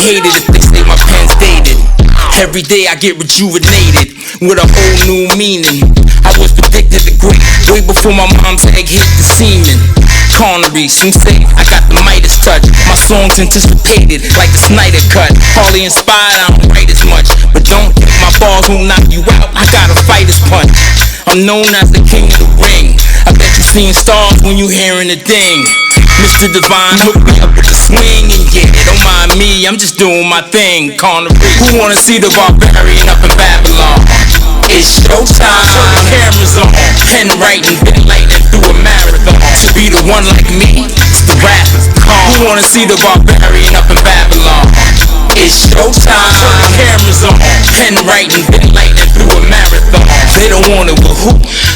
hated if they say my pen's dated. Every day I get rejuvenated with a whole new meaning. I was predicted to great way before my mom's egg hit the semen. Connery, some say I got the Midas touch. My songs anticipated like the Snyder cut. Hardly inspired, I don't write as much, but don't think my bars won't knock you out. I got a fighter's punch. I'm known as the king of the ring. I bet you seen stars when you hearing the ding. Mr. Divine, hook me up with the swing. And yeah, don't mind me, I'm just doing my thing. Connery, who wanna see the barbarian up in Babylon? It's showtime, turn the cameras on. Pen writing, been lightning through a marathon. To be the one like me, it's the rappers. Who wanna see the barbarian up in Babylon? It's showtime, turn the cameras on. Pen writing, been lightning through a marathon. They don't want it, but who?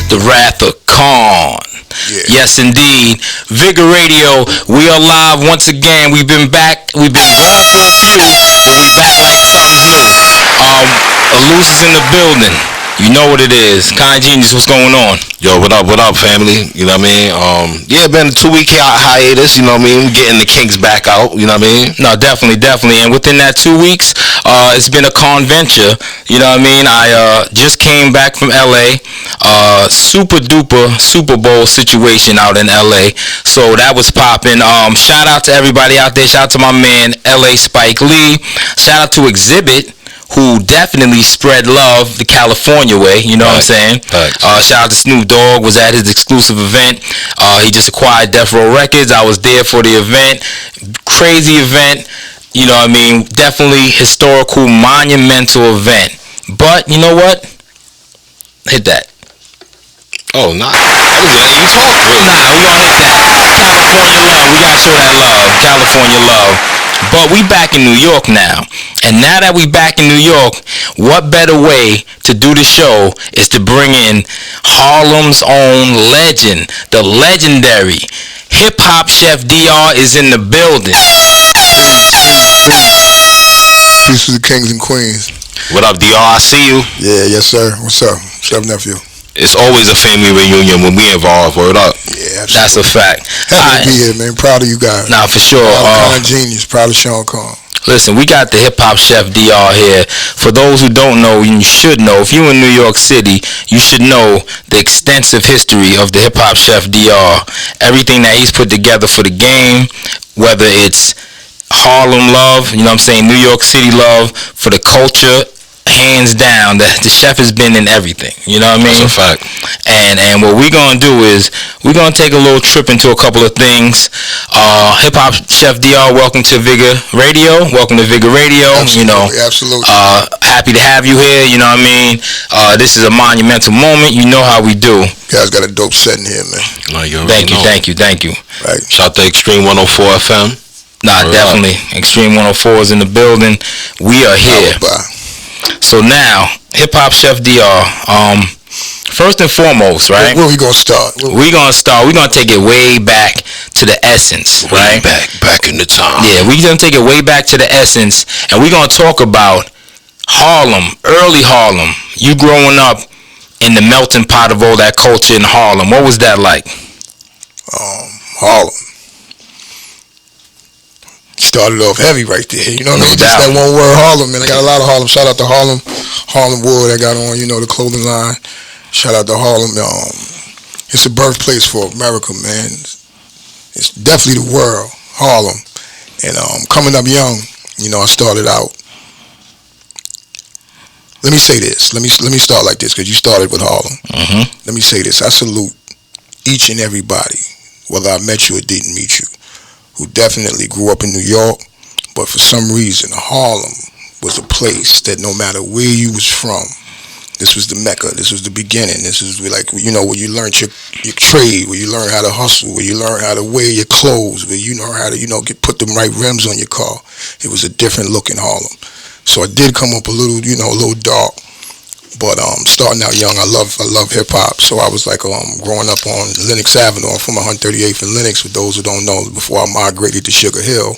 The Wrath of Conn. Yeah. Yes, indeed. VIGGA Radio, we are live once again. We've been back. We've been gone for a few, but we back like something's new. Elus is in the building. You know what it is. Kindgenius, what's going on? Yo, what up, family? You know what I mean? Yeah, been a 2-week hiatus, you know what I mean? Getting the kinks back out, you know what I mean? No, definitely. And within that 2 weeks, it's been a conventure, you know what I mean? I just came back from LA, super duper Super Bowl situation out in LA, so that was popping. Shout out to everybody out there. Shout out to my man, LA Spike Lee. Shout out to Exhibit, who definitely spread love the California way, you know what I'm saying? Shout out to Snoop Dogg, was at his exclusive event. He just acquired Death Row Records. I was there for the event. Crazy event, you know what I mean? Definitely historical, monumental event. But, you know what? Hit that. Oh, nah. I was letting you talk. Nah, we gonna hit that. California love. We gotta show that love. California love. But we back in New York now. And now that we back in New York, what better way to do the show is to bring in Harlem's own legend, the legendary hip-hop chef DR is in the building. Peace to the kings and queens. What up, DR? I see you. Yeah, yes, sir. What's up? What's up, nephew? It's always a family reunion when we involved. Word up. Yeah, absolutely. That's a fact. Happy to be here, man. Proud of you guys. Nah, for sure. Kindgenius. Proud of Sean Conn. Listen, we got the hip-hop chef DR here. For those who don't know, you should know. If you're in New York City, you should know the extensive history of the hip-hop chef DR. Everything that he's put together for the game, whether it's Harlem love, you know what I'm saying, New York City love, for the culture, hands down, the chef has been in everything, you know what I mean? That's a fact. And what we're going to do is we're going to take a little trip into a couple of things. Hip-hop chef DR, welcome to VIGGA Radio. Welcome to VIGGA Radio. Absolutely, you know, absolutely. Happy to have you here, you know what I mean? This is a monumental moment. You know how we do. You guys got a dope setting here, man. No, Thank you. Right. Shout out to Extreme 104 FM. Nah, definitely. Extreme 104 is in the building. We are here. So now, hip-hop chef DR, first and foremost, right? Where we gonna start? We're gonna take it way back to the essence, right? Back in the time. Yeah, we're gonna take it way back to the essence, and we're gonna talk about Harlem, early Harlem. You growing up in the melting pot of all that culture in Harlem. What was that like? Harlem. Started off heavy right there, you know what I mean? Just doubt. that one word, Harlem, man. I got a lot of Harlem. Shout out to Harlem Wood. I got on, you know, the clothing line. Shout out to Harlem. It's a birthplace for America, man. It's definitely the world, Harlem. And coming up young, you know, I started out. Let me say this. Let me start like this, because you started with Harlem. Mm-hmm. Let me say this. I salute each and everybody, whether I met you or didn't meet you, who definitely grew up in New York, but for some reason Harlem was a place that no matter where you was from, this was the Mecca, this was the beginning, this is like, you know, where you learned your trade, where you learned how to hustle, where you learned how to wear your clothes, where you know how to, you know, put the right rims on your car. It was a different look in Harlem. So I did come up a little, you know, a little dark. But starting out young, I love hip hop. So I was like growing up on Lenox Avenue. I'm from 138th and Lenox. For those who don't know, before I migrated to Sugar Hill,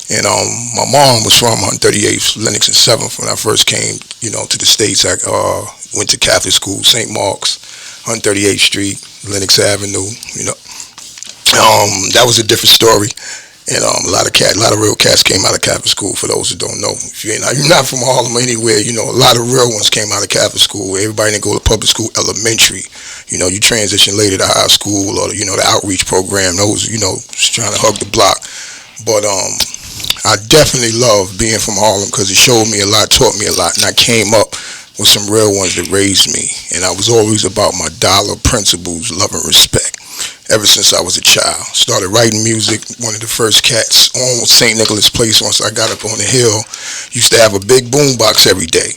and my mom was from 138th, Lenox and 7th when I first came, you know, to the States. I went to Catholic school, St. Mark's, 138th Street, Lenox Avenue. You know, that was a different story. And a lot of real cats came out of Catholic school. For those who don't know, if you're not from Harlem or anywhere, you know, a lot of real ones came out of Catholic school. Everybody didn't go to public school, elementary. You know, you transition later to high school or, you know, the outreach program. Those, you know, just trying to hug the block. But I definitely love being from Harlem because it showed me a lot, taught me a lot, and I came up with some real ones that raised me. And I was always about my dollar principles, love and respect. Ever since I was a child. Started writing music. One of the first cats on St. Nicholas Place, once I got up on the hill, used to have a big boom box every day.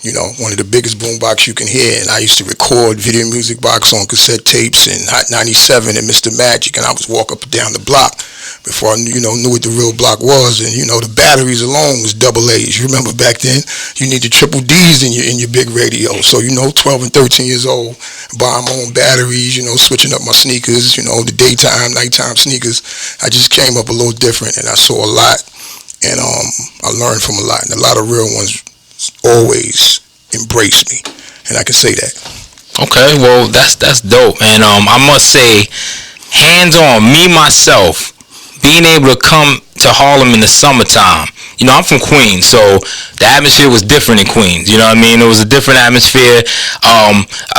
You know, one of the biggest boom box you can hear. And I used to record video music box on cassette tapes and Hot 97 and Mr. Magic. And I was walk up and down the block before I knew what the real block was. And, you know, the batteries alone was double A's. You remember back then, you needed triple D's in your big radio. So, you know, 12 and 13 years old, buying my own batteries, you know, switching up my sneakers, you know, the daytime, nighttime sneakers. I just came up a little different, and I saw a lot, and I learned from a lot. And a lot of real ones always embraced me, and I can say that. Okay, well, that's dope. And I must say, hands on, me myself, being able to come to Harlem in the summertime. You know, I'm from Queens, so the atmosphere was different in Queens. You know what I mean? It was a different atmosphere.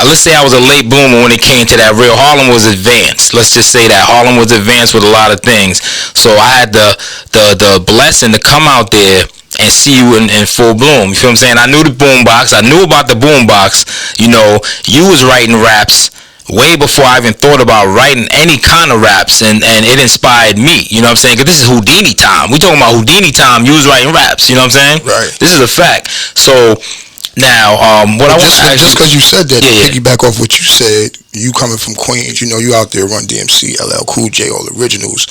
Let's say I was a late bloomer when it came to that real. Harlem was advanced. Let's just say that Harlem was advanced with a lot of things. So I had the blessing to come out there and see you in full bloom. You feel what I'm saying? I knew the boombox. I knew about the boombox. You know, you was writing raps way before I even thought about writing any kind of raps, and it inspired me, you know what I'm saying? Because this is Houdini time. We talking about Houdini time. You was writing raps, you know what I'm saying? Right. This is a fact. So now, what I want to ask just because you said that, yeah, piggyback off what you said, you coming from Queens, you know, you out there Run DMC, LL Cool J, all the originals.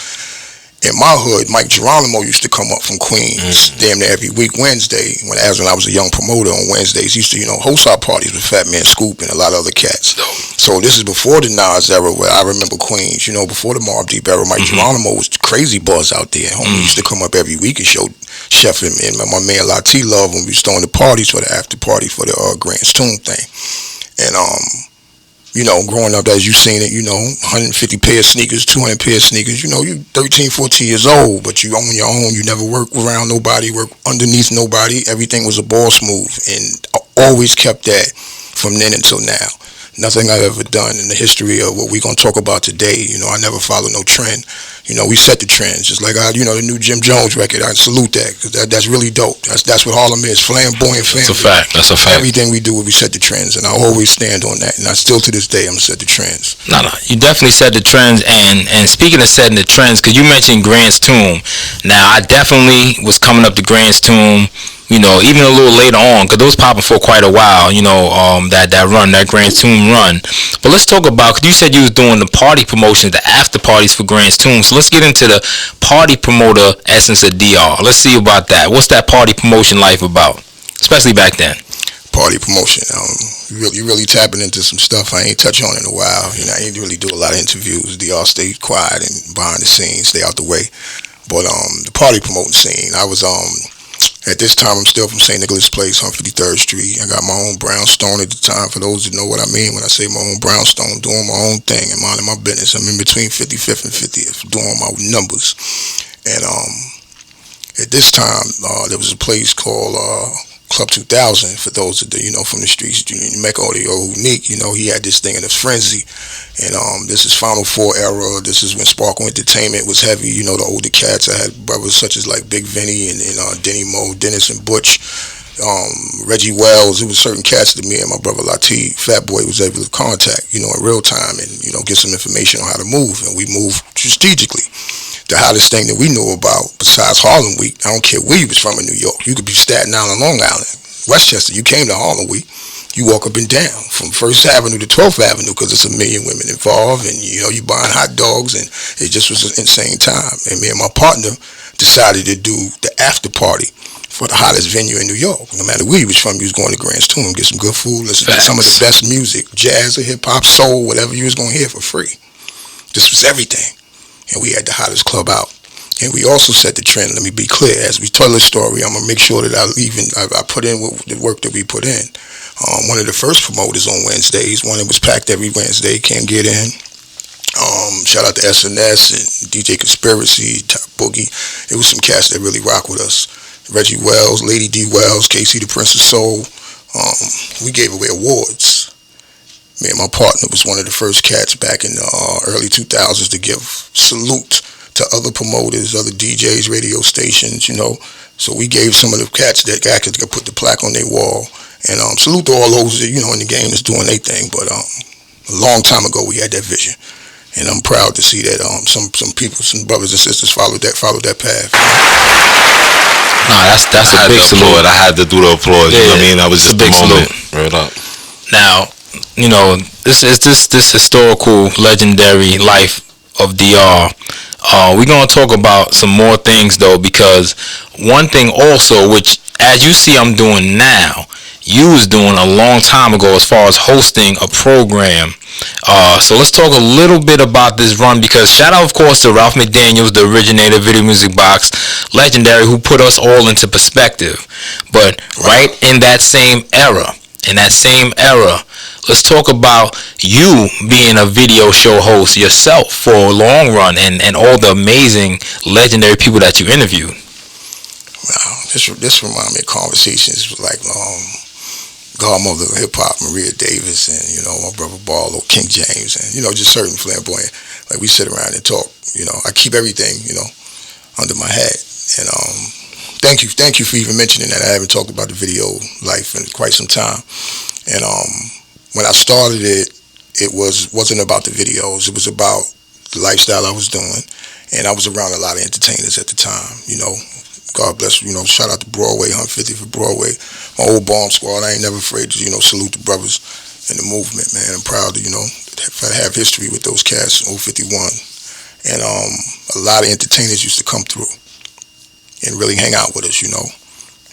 In my hood, Mike Geronimo used to come up from Queens damn near every week Wednesday. When I was a young promoter on Wednesdays, he used to, you know, host our parties with Fat Man Scoop and a lot of other cats. So this is before the Nas era, where I remember Queens, you know, before the Mobb Deep era. Mike Geronimo was crazy buzz out there. Homie used to come up every week and show Chef and my man Lati Love when we was throwing the parties for the after party for the Grant's Tomb thing. And you know, growing up as you seen it, you know, 150 pair of sneakers, 200 pair of sneakers, you know, you 13, 14 years old, but you own your own. You never work around nobody, work underneath nobody. Everything was a boss move, and I always kept that from then until now. Nothing I've ever done in the history of what we're going to talk about today. You know, I never follow no trend. You know, we set the trends. Just like, you know, the new Jim Jones record, I salute that, because that's really dope. That's what Harlem is, flamboyant family. That's a fact. That's a fact. Everything we do, we set the trends, and I always stand on that. And I still, to this day, I'm going to set the trends. No, you definitely set the trends. And speaking of setting the trends, because you mentioned Grant's Tomb. Now, I definitely was coming up to Grant's Tomb, you know, even a little later on, because it was popping for quite a while, you know, that Grant's Tomb run. But let's talk about, because you said you was doing the party promotions, the after parties for Grant's Tomb. So let's get into the party promoter essence of DR. Let's see about that. What's that party promotion life about, especially back then? Party promotion, you really tapping into some stuff I ain't touch on in a while. You know, I ain't really do a lot of interviews. DR stay quiet and behind the scenes, stay out the way. But the party promoting scene, I was at this time, I'm still from St. Nicholas Place on 53rd Street. I got my own brownstone at the time. For those that know what I mean when I say my own brownstone, doing my own thing and minding my business. I'm in between 55th and 50th, doing my numbers. And at this time, there was a place called Club 2000. For those that you know from the streets, Mecca or Unique, you know, he had this thing in a frenzy. And this is Final Four era. This is when Sparkle Entertainment was heavy. You know, the older cats. I had brothers such as like Big Vinny and Denny Mo, Dennis and Butch, Reggie Wells. It was certain cats that me and my brother Latif, Fat Boy, was able to contact, you know, in real time and, you know, get some information on how to move. And we moved strategically. The hottest thing that we knew about, besides Harlem Week, I don't care where you was from in New York. You could be Staten Island, Long Island, Westchester. You came to Harlem Week. You walk up and down from 1st Avenue to 12th Avenue because there's a million women involved, and you know you buying hot dogs, and it just was an insane time. And me and my partner decided to do the after party for the hottest venue in New York. No matter where you was from, you was going to Grant's Tomb, get some good food, listen to some of the best music, jazz or hip hop, soul, whatever you was going to hear for free. This was everything, and we had the hottest club out. And we also set the trend. Let me be clear. As we tell the story, I'm going to make sure that I put in the work that we put in. One of the first promoters on Wednesdays, one that was packed every Wednesday, can't get in. Shout out to SNS and DJ Conspiracy, Top Boogie. It was some cats that really rock with us. Reggie Wells, Lady D Wells, KC the Prince of Soul. We gave away awards. Me and my partner was one of the first cats back in the early 2000s to give salute to other promoters, other DJs, radio stations, you know. So we gave some of the cats that could put the plaque on their wall. And salute to all those, you know, in the game that's doing their thing. But a long time ago, we had that vision. And I'm proud to see that some people, some brothers and sisters followed that path. Nah, that's a big salute. I had to do the applause. Yeah, you know what I mean? That was just a big moment. Right up. Now, you know, this historical, legendary life of DR. We're gonna talk about some more things though, because one thing also, which as you see I'm doing now, you was doing a long time ago as far as hosting a program. So let's talk a little bit about this run, because shout out of course to Ralph McDaniels, the originator of Video Music Box, legendary, who put us all into perspective. But right in that same era, let's talk about you being a video show host yourself for a long run, and all the amazing legendary people that you interviewed. Wow, this reminds me of conversations with like godmother of hip hop, Maria Davis, and you know my brother Barlow, King James, and you know just certain flamboyant. Like we sit around and talk. You know, I keep everything under my hat. And thank you for even mentioning that. I haven't talked about the video life in quite some time. And when I started it, it wasn't about the videos. It was about the lifestyle I was doing, and I was around a lot of entertainers at the time. You know, God bless. You know, shout out to Broadway, 150 for Broadway. My old bomb squad. I ain't never afraid to salute the brothers in the movement, man. I'm proud to have history with those cats in 051, and a lot of entertainers used to come through and really hang out with us. You know.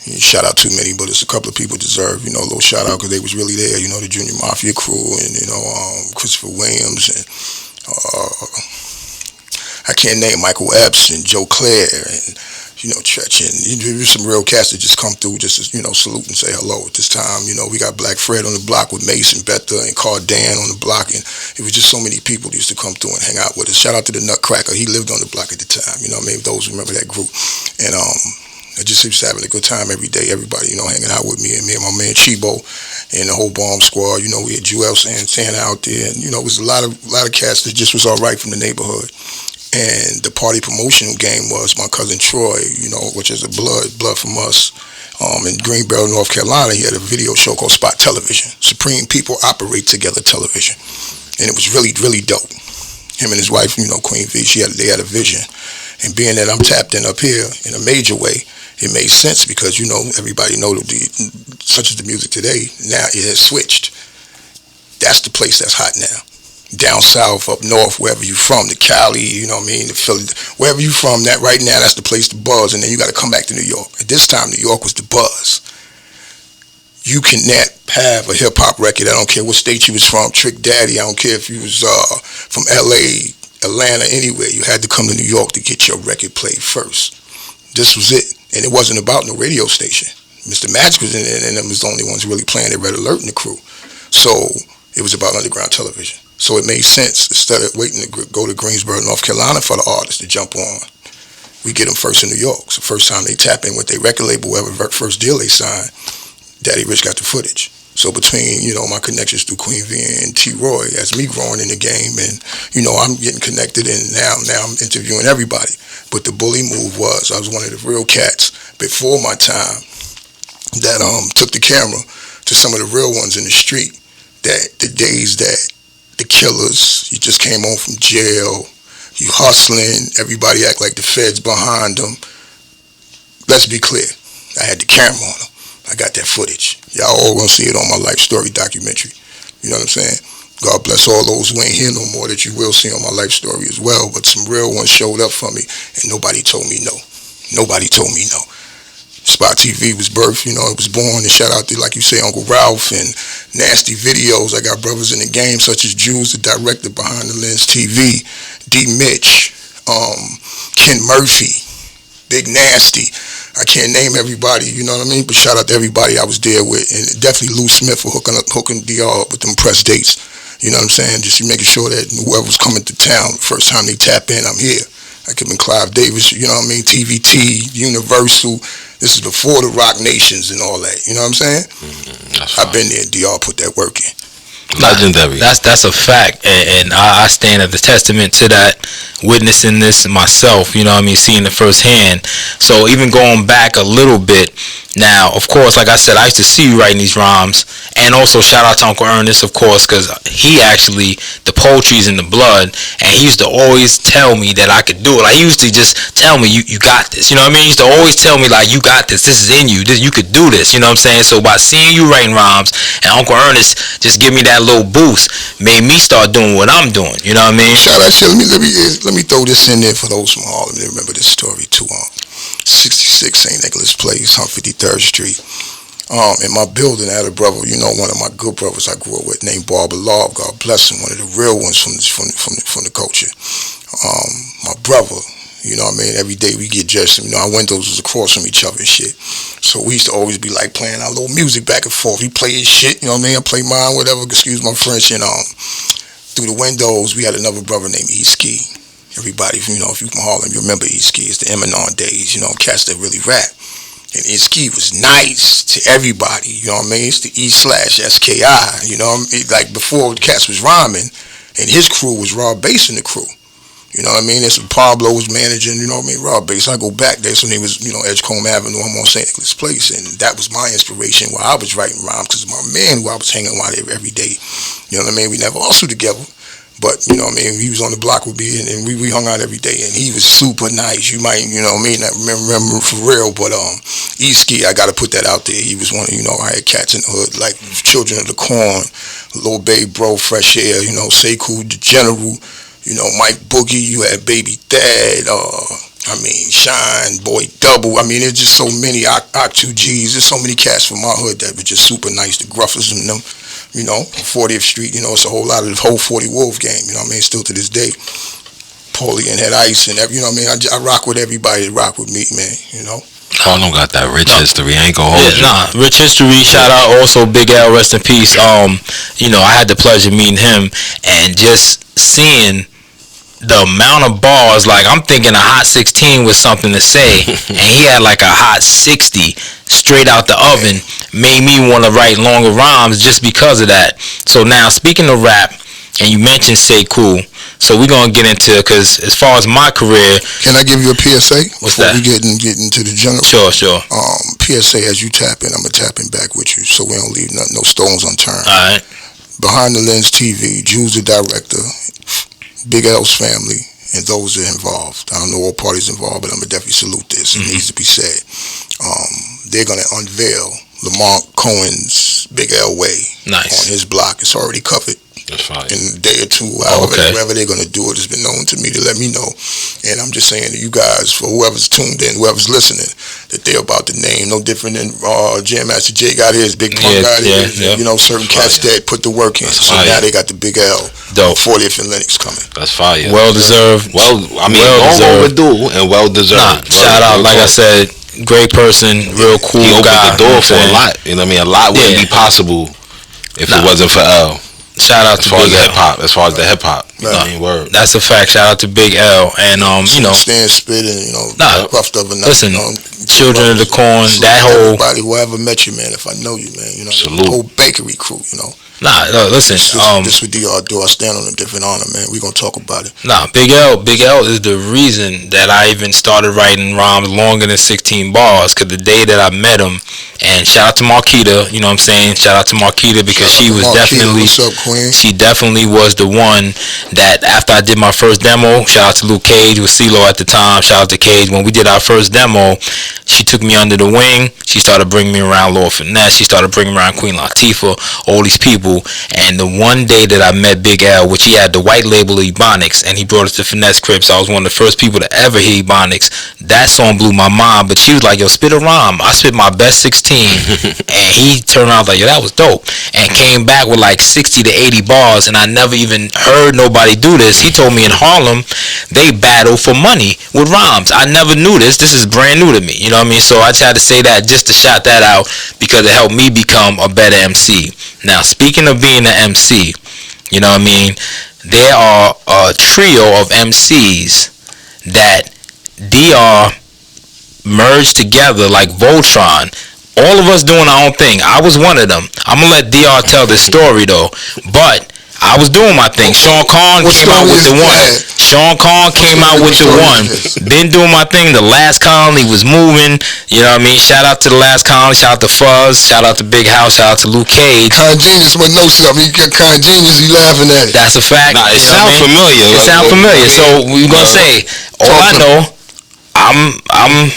Shout out too many, but it's a couple of people deserve, a little shout out because they was really there. The Junior Mafia crew and, Christopher Williams and I can't name Michael Epps and Joe Clare and, Tretch and there's some real cats that just come through just to, salute and say hello at this time. We got Black Fred on the block with Mace and Betha and Cardan on the block, and it was just so many people that used to come through and hang out with us. Shout out to the Nutcracker. He lived on the block at the time. Those who remember that group. And I just was having a good time every day. Everybody, hanging out with me and my man Chibo and the whole bomb squad. We had Jewel Santana out there, and it was a lot of cats that just was all right from the neighborhood. And the party promotional game was my cousin Troy, which is a blood from us. In Greensboro, North Carolina, he had a video show called Spot Television, Supreme People Operate Together Television, and it was really, really dope. Him and his wife, Queen V, they had a vision. And being that I'm tapped in up here in a major way, it made sense because, everybody knows such as the music today, now it has switched. That's the place that's hot now. Down south, up north, wherever you from, the Cali, the Philly, wherever you from, that right now, that's the place to buzz. And then you got to come back to New York. At this time, New York was the buzz. You cannot have a hip-hop record. I don't care what state you was from, Trick Daddy. I don't care if you was from L.A., Atlanta, anywhere. You had to come to New York to get your record played first. This was it. And it wasn't about no radio station. Mr. Magic was in it, and them was the only ones really playing the Red Alert and the crew. So it was about underground television. So it made sense, instead of waiting to go to Greensboro, North Carolina for the artists to jump on, we get them first in New York. So first time they tap in with their record label, whatever first deal they signed, Daddy Rich got the footage. So between, my connections through Queen V and T-Roy, as me growing in the game, and, I'm getting connected, and now I'm interviewing everybody. But the bully move was, I was one of the real cats before my time that took the camera to some of the real ones in the street, that the days that the killers, you just came home from jail, you hustling, everybody act like the feds behind them. Let's be clear, I had the camera on them. I got that footage. Y'all all gonna see it on my life story documentary. You know what I'm saying? God bless all those who ain't here no more that you will see on my life story as well. But some real ones showed up for me, and nobody told me no. Nobody told me no. Spot TV was birthed, it was born, and shout out to, like you say, Uncle Ralph and Nasty Videos. I got brothers in the game such as Jules, the director behind the Lens TV, D. Mitch, Ken Murphy, Big Nasty. I can't name everybody, you know what I mean? But shout out to everybody I was there with, and definitely Lou Smith for hooking DR up with them press dates. You know what I'm saying? Just making sure that whoever's coming to town, the first time they tap in, I'm here. I could have been Clive Davis, you know what I mean? TVT, Universal. This is before the Rock Nations and all that. You know what I'm saying? I've been there. DR put that work in. Legendary. That's a fact, and I stand as a testament to that, witnessing this myself, you know what I mean, seeing it firsthand. So even going back a little bit, now, of course, like I said, I used to see you writing these rhymes, and also shout out to Uncle Ernest, of course, because he actually, the poetry's in the blood, and he used to always tell me that I could do it. Like, he used to just tell me, you got this, you know what I mean? He used to always tell me, like, you got this is in you, you could do this, you know what I'm saying? So by seeing you writing rhymes, and Uncle Ernest just give me that little boost, made me start doing what I'm doing, you know what I mean? Shout out, let me throw this in there for those from Harlem. They remember this story too. 66 St. Nicholas Place on 53rd Street. In my building, I had a brother, you know, one of my good brothers I grew up with, named Barber Law. God bless him, one of the real ones from the culture. My brother, you know what I mean? Every day we get dressed, you know, our windows was across from each other and shit. So we used to always be like playing our little music back and forth. He play his shit, you know what I mean? I play mine, whatever, excuse my French. And through the windows, we had another brother named V.I.G.G.A. Everybody, you know, if you're from Harlem, you remember V.I.G.G.A. It's the Eminem days, you know, cats that really rap. And V.I.G.G.A. was nice to everybody, you know what I mean? It's the E/SKI, you know what I mean? Like before cats was rhyming, and his crew was Raw Bass in the crew. You know what I mean? That's when Pablo was managing, you know what I mean? Raw Bass. I go back there, so he was, you know, Edgecombe Avenue, I'm on St. Nicholas Place, and that was my inspiration while I was writing rhymes, because my man who I was hanging out there every day, you know what I mean? We never hustled together. But, you know what I mean, he was on the block with me, and we hung out every day, and he was super nice. You might, you know what I mean, not remember for real, but V.I.G.G.A., I got to put that out there. He was one of, you know, I had cats in the hood, like Children of the Corn, Lil Babe Bro, Fresh Aire, you know, Sekou, The General, you know, Mike Boogie, you had Baby Thad, I mean, Shine, Boy Double. I mean, there's just so many, Ock2Gs, there's so many cats from my hood that were just super nice, the Gruffers and them. You know, 40th Street, you know, it's a whole lot of the whole 40 Wolf game, you know what I mean, still to this day. Paulie and Head Ice and, you know what I mean, I rock with everybody that rock with me, man, you know. Harlem got that rich history, I ain't gonna hold you. Nah, rich history, shout out also Big L, rest in peace. You know, I had the pleasure of meeting him, and just seeing the amount of bars, like I'm thinking a hot 16 was something to say, and he had like a hot 60 straight out the oven, made me want to write longer rhymes just because of that. So now, speaking of rap, and you mentioned Sekou, so we're going to get into, because as far as my career... Can I give you a PSA? What's before that? we get into the general? Sure. PSA, as you tap in, I'm going to tap in back with you, so we don't leave no stones unturned. All right. Behind the Lens TV, Jules the director, Big L's family, and those that are involved. I don't know all parties involved, but I'm going to definitely salute this. It needs to be said. They're going to unveil Lamont Cohen's Big L Way on his block. It's already covered. That's fine. In a day or two, wherever they're going to do it, it's been known to me to let me know. And I'm just saying to you guys, for whoever's tuned in, whoever's listening, that they're about the name, no different than Jam Master Jay got his, Big Pun got his, you know, certain cats that put the work in. So now they got the Big L, 40th and Lennox coming. That's fire. Well deserved. Well, I mean, long overdue and well deserved. Shout out, like I said, great person, real cool guy. He opened the door for a lot. You know what I mean? A lot wouldn't be possible if it wasn't for L. Shout out to Big L. As far as the hip hop, you know what I mean? Word. That's a fact. Shout out to Big L, and you know, stand spitting, you know, roughed up enough. Listen, you know, Children of the Corn, that whole everybody who ever met you, man. If I know you, man, you know, the whole bakery crew, you know. Listen. This with DR do. I stand on a different honor, man. We gonna talk about it. Big L is the reason that I even started writing rhymes longer than 16 bars. Cause the day that I met him, and shout out to Marquita, you know what I'm saying? Shout out to Marquita because she was definitely, what's up, Queen? She definitely was the one that after I did my first demo, shout out to Luke Cage with CeeLo at the time. Shout out to Cage. When we did our first demo, she took me under the wing. She started bringing me around Lord Finesse. She started bringing me around Queen Latifah, all these people. And the one day that I met Big L, which he had the white label Ebonics, and he brought us to Finesse Crib, so I was one of the first people to ever hear Ebonics. That song blew my mind, but she was like, yo, spit a rhyme. I spit my best 16, and he turned around like, yo, that was dope, and came back with like 60 to 80 bars, and I never even heard nobody do this. He told me in Harlem, they battle for money with rhymes. I never knew this. This is brand new to me, you know what I mean? So I just had to say that just to shout that out because it helped me become a better MC. Now, speaking of being an MC, You know what I mean? There are a trio of MCs that DR merged together like Voltron. All of us doing our own thing. I was one of them. I'm gonna let DR tell this story though, but I was doing my thing. Sean Conn came out with the one. Sean Conn came out with the one. Been doing my thing. The Last Colony was moving. You know what I mean? Shout out to the Last Colony. Shout out to Fuzz. Shout out to Big House. Shout out to Luke Cage. Kindgenius would know something. You got Kindgenius, he laughing at it. That's a fact. Nah, it sounds familiar. It sounds familiar. So we gonna say, all I know, I'm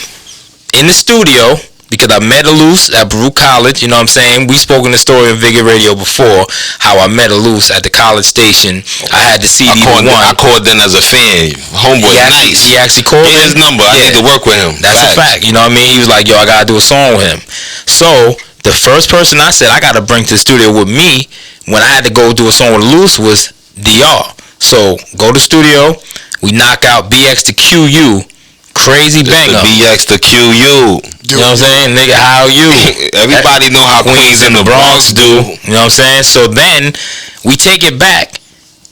in the studio. Because I met Elus at Baruch College, you know what I'm saying? We spoke in the story on VIGGA Radio before, how I met Elus at the college station. I had the CD I called in as a fan. Homeboy, nice. He actually called his number. I need to work with him. That's a fact. You know what I mean? He was like, yo, I got to do a song with him. So the first person I said I got to bring to the studio with me when I had to go do a song with Elus was DR. So go to the studio. We knock out BX to QU. Crazy banger. BX to QU. You know what I'm saying? Nigga, how you? Everybody know how Queens in the Bronx do. You know what I'm saying? So then we take it back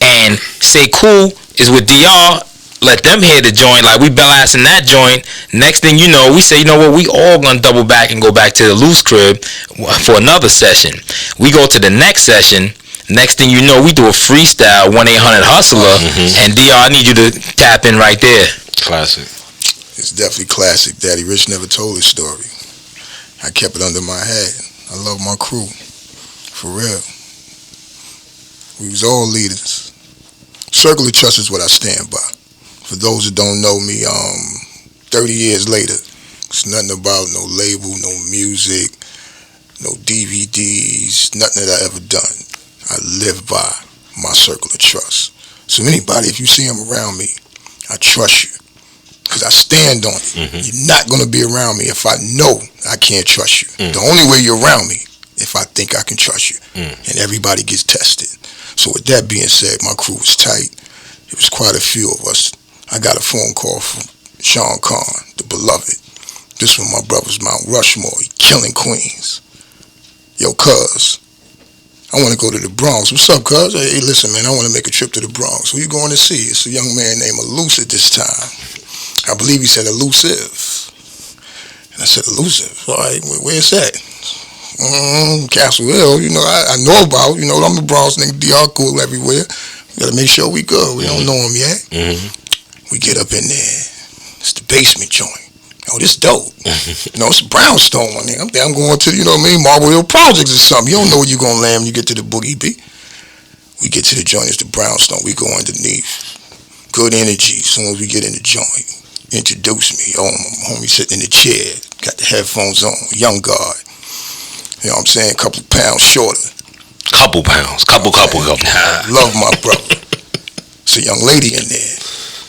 and say cool is with DR. Let them hear the joint. Like we blasting that joint. Next thing you know, we say, you know what? We all gonna double back and go back to the Loose crib for another session. We go to the next session. Next thing you know, we do a freestyle 1-800-HUSTLER. And DR, I need you to tap in right there. Classic. It's definitely classic. Daddy Rich never told his story. I kept it under my hat. I love my crew. For real. We was all leaders. Circle of trust is what I stand by. For those that don't know me, 30 years later, it's nothing about no label, no music, no DVDs, nothing that I ever done. I live by my circle of trust. So anybody, if you see them around me, I trust you. Because I stand on it. You're not going to be around me if I know I can't trust you. The only way you're around me if I think I can trust you. And everybody gets tested. So with that being said, my crew was tight. It was quite a few of us. I got a phone call from Sean Conn, the beloved. This one my brother's Mount Rushmore. He killing Queens. Yo, cuz, I want to go to the Bronx. What's up, cuz? Hey, listen, man, I want to make a trip to the Bronx. Who you going to see? It's a young man named Elus at this time. I believe he said elusive. And I said, elusive? All right, where's that? Castle Hill, you know, I know about, you know, I'm the Bronx nigga, DR cool everywhere. We got to make sure we good. We don't know him yet. We get up in there. It's the basement joint. Oh, this dope. You know, it's a brownstone one there. I'm going to, you know what I mean, Marble Hill Projects or something. You don't know where you're going to land when you get to the Boogie B. We get to the joint, it's the brownstone. We go underneath. Good energy as soon as we get in the joint. Introduce me. Oh, my homie sitting in the chair. Got the headphones on. Young guard. You know what I'm saying? Couple pounds shorter. Couple pounds. Couple. Love my brother. It's a young lady in there.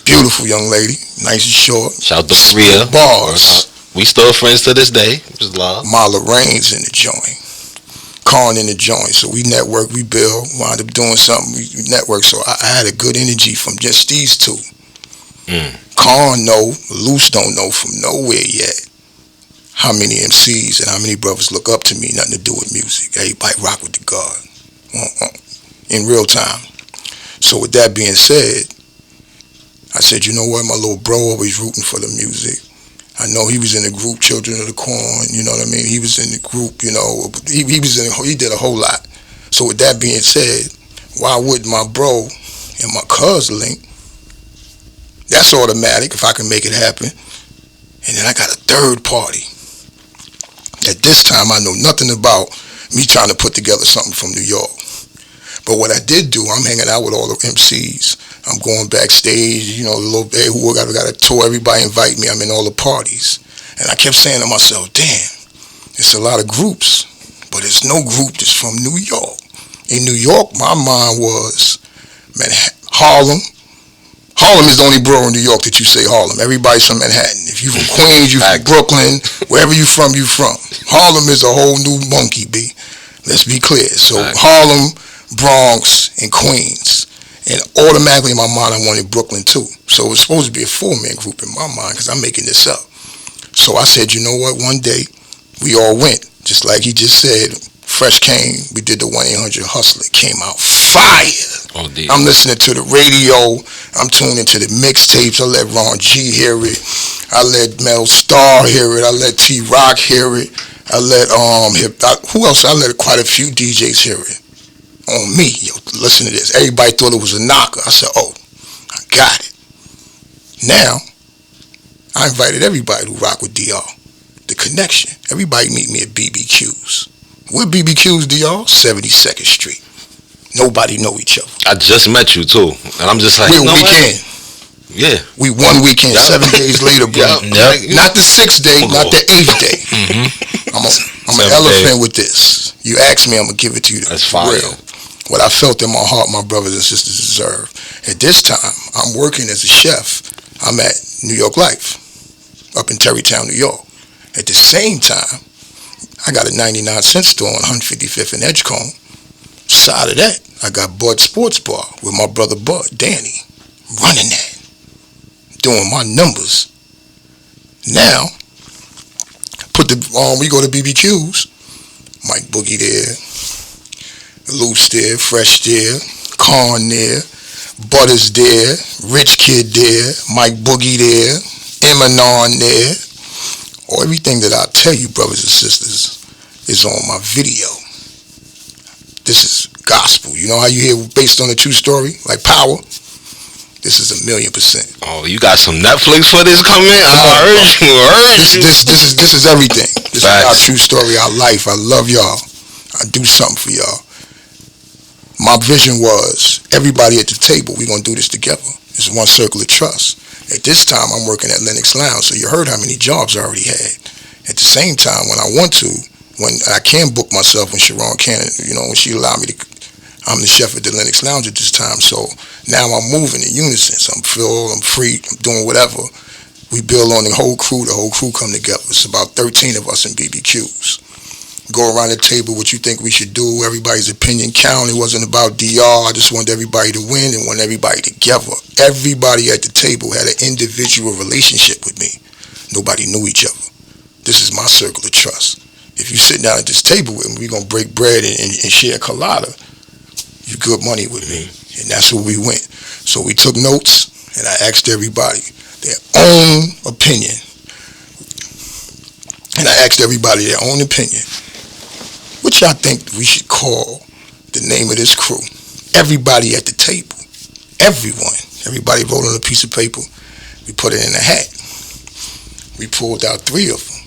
Beautiful young lady. Nice and short. Shout out to Maria. Bars. We still friends to this day. Just love. Marla Raines in the joint. Conn in the joint. So we network, we build. Wind up doing something. We network. So I had a good energy from just these two. Conn know, Elus don't know from nowhere yet how many MCs and how many brothers look up to me, nothing to do with music. Everybody rock with the God in real time. So with that being said, I said, you know what, my little bro always rooting for the music. I know he was in the group Children of the Corn, you know what I mean? He was in the group, you know, he did a whole lot. So with that being said, why wouldn't my bro and my cuz link? That's automatic if I can make it happen. And then I got a third party. At this time, I know nothing about me trying to put together something from New York. But what I did do, I'm hanging out with all the MCs. I'm going backstage, you know, a little bit, who got a tour, everybody invite me. I'm in all the parties. And I kept saying to myself, damn, it's a lot of groups, but there's no group that's from New York. In New York, my mind was Harlem. Harlem is the only borough in New York that you say Harlem. Everybody's from Manhattan. If you from Queens, you from Brooklyn, wherever you from, you from. Harlem is a whole new monkey, B. Let's be clear. So Harlem, Bronx, and Queens. And automatically in my mind, I wanted Brooklyn too. So it was supposed to be a 4-man group in my mind because I'm making this up. So I said, you know what? One day, we all went. Just like he just said, Frsh came. We did the 1-800-HUSTLER. It came out fire. Oh, dear. I'm listening to the radio. I'm tuning into the mixtapes. I let Ron G hear it. I let Mel Star hear it. I let T-Rock hear it. I let who else? I let quite a few DJs hear it. On me, yo, listen to this. Everybody thought it was a knocker. I said, oh, I got it. Now, I invited everybody to rock with DR. The connection. Everybody meet me at BBQ's. What BBQ's, DR? 72nd Street. Nobody know each other. I just met you too, and I'm just like, we're weekend. Yeah. We one weekend, 7 days later, bro. Yep. Not the 6th day, not the 8th day. I'm an elephant with this. You ask me, I'm going to give it to you. That's fire. Real. What I felt in my heart, my brothers and sisters deserve. At this time, I'm working as a chef. I'm at New York Life, up in Terrytown, New York. At the same time, I got a 99-cent store on 155th and Edgecombe. Side of that, I got Bud Sports Bar with my brother Bud, Danny, running that, doing my numbers. Now, we go to BBQ's, Mike Boogie there, Elus there, Frsh there, Conn there, Butters there, Rich Kid there, Mike Boogie there, Eminem there. Everything that I tell you, brothers and sisters, is on my video. This is gospel. You know how you hear based on a true story, like Power? This is 1,000,000%. Oh, you got some Netflix footage coming? I heard you. This is everything. This is our true story, our life. I love y'all. I do something for y'all. My vision was everybody at the table. We're gonna do this together. It's one circle of trust. At this time, I'm working at Lennox Lounge, so you heard how many jobs I already had. At the same time, when I want to, when I can book myself, when Sean Conn, when she allowed me to, I'm the chef at the Lennox Lounge at this time. So now I'm moving in unison. So I'm free, I'm doing whatever. We build on the whole crew come together. It's about 13 of us in BBQs. Go around the table, what you think we should do, everybody's opinion count. It wasn't about DR. I just wanted everybody to win and want everybody together. Everybody at the table had an individual relationship with me. Nobody knew each other. This is my circle of trust. If you sit down at this table with me, we're going to break bread and share a colada. You good money with me. And that's where we went. So we took notes, and I asked everybody their own opinion. What y'all think we should call the name of this crew? Everybody at the table. Everybody wrote on a piece of paper. We put it in a hat. We pulled out 3 of them.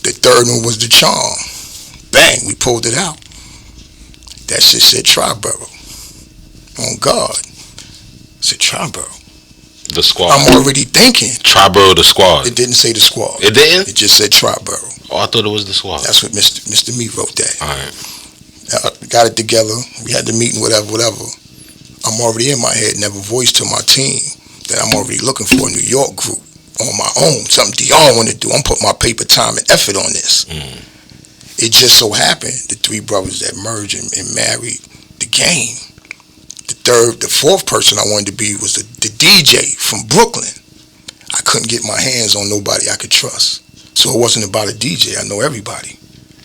The third one was the charm. Bang, we pulled it out. That shit said TRIBORO. On God. It said TRIBORO. The squad. I'm already thinking. TRIBORO, the squad. It didn't say the squad. It didn't? It just said TRIBORO. Oh, I thought it was the squad. That's what Mr. Me wrote that. All right. Got it together. We had the meeting, whatever. I'm already in my head, never voiced to my team that I'm already looking for a New York group on my own. Something DR want to do. I'm putting my paper, time, and effort on this. It just so happened the 3 brothers that merged and married the game. The 4th person I wanted to be was the DJ from Brooklyn. I couldn't get my hands on nobody I could trust. So it wasn't about a DJ. I know everybody.